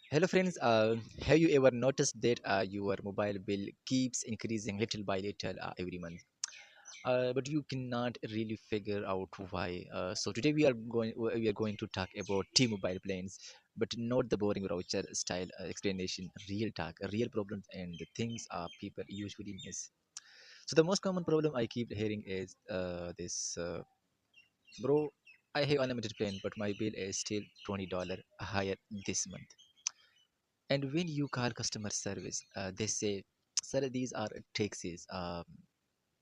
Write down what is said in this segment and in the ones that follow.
Hello friends, have you ever noticed that your mobile bill keeps increasing little by little every month? But you cannot really figure out why. So today we are going to talk about T-Mobile plans, but not the boring voucher style explanation. Real talk, real problems, and the things people usually miss. So the most common problem I keep hearing is this, bro. I have unlimited plan, but my bill is still $20 higher this month. And when you call customer service, they say, "Sir, these are taxes.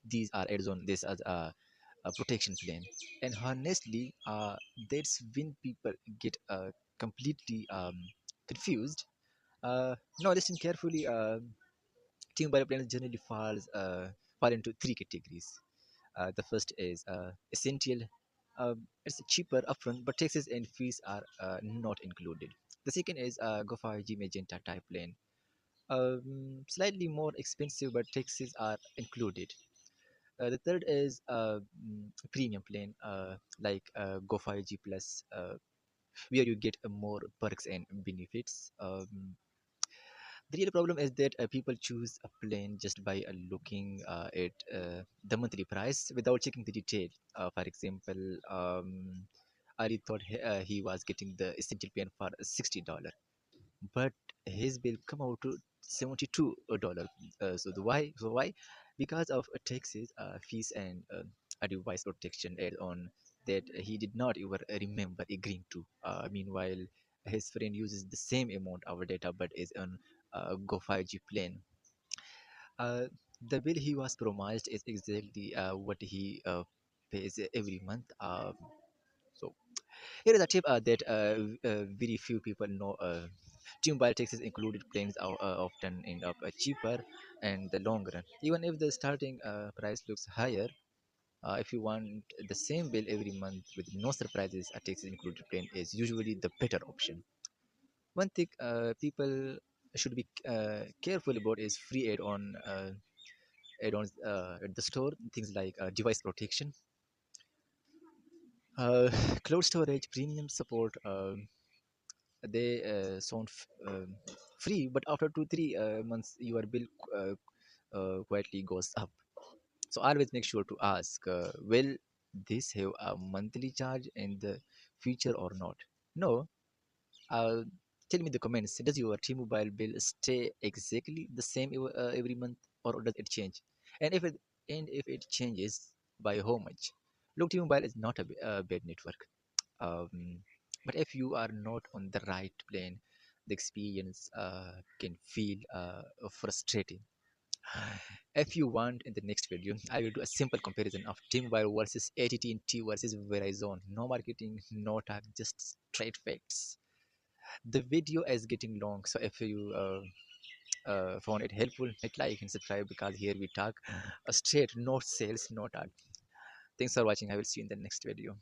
These are added on. This as a protection plan." And honestly, that's when people get completely confused. Now, listen carefully. Team bio plans generally fall into three categories. The first is essential. It's cheaper upfront, but taxes and fees are not included. The second is Go5G Magenta type plan, slightly more expensive, but taxes are included. The third is premium plan, like Go 5G Plus, where you get more perks and benefits. The real problem is that people choose a plan just by looking at the monthly price without checking the detail. For example, Ali thought he was getting the essential plan for $60, but his bill come out to $72. So why? Because of taxes, fees, and a device protection add on that he did not even remember agreeing to. Meanwhile, his friend uses the same amount of data but is on Go 5G plan. Uh, the bill he was promised is exactly what he pays every month. So here is a tip that very few people know. Team taxes included plans often end up cheaper in the long run, even if the starting price looks higher. If you want the same bill every month with no surprises, a taxes included plan is usually the better option. One thing people should be careful about is free add-ons at the store. Things like device protection, uh, cloud storage, premium support. They sound free, but after 2 3 months your bill quietly goes up. So always make sure to ask, will this have a monthly charge in the future or not? No. uh, Tell me in the comments, does your T-Mobile bill stay exactly the same every month, or does it change? And if it changes, by how much? Look, T-Mobile is not a bad network, um, but if you are not on the right plane, the experience can feel frustrating. If you want, in the next video, I will do a simple comparison of T-Mobile versus AT&T versus Verizon. No marketing, no talk, just straight facts. The video is getting long, so if you found it helpful, hit like and subscribe, because here we talk straight, no sales, no talk. Thanks for watching. I will see you in the next video.